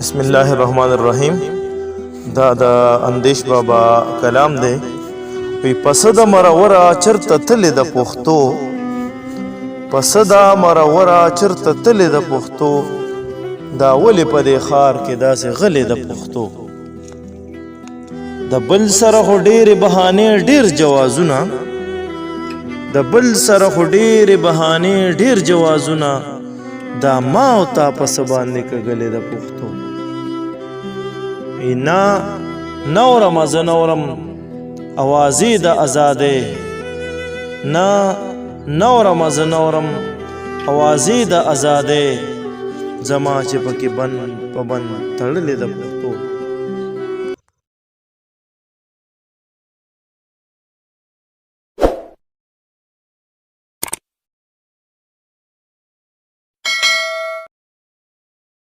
بسم الله الرحمن الرحیم. دا د اندیش بابا کلام دی. وی پس د مروره چرته تلې د پښتو، پس د مروره چرته تلې د پښتو، دا ولې په دې ښار کې داسې غلې د پښتو. د بل سره خو ډېرې بهانې ډېر جوازونه، د بل سره خو ډېرې بهانې ډېر جوازونه، دا ما او تا پس باندې کږلې د پښتو. نه نورم زه نورم اوازې د ازادۍ، نه نورم زه نورم اوازې د ازادۍ، زما چې پکې بند په بند تړلې د پښتو.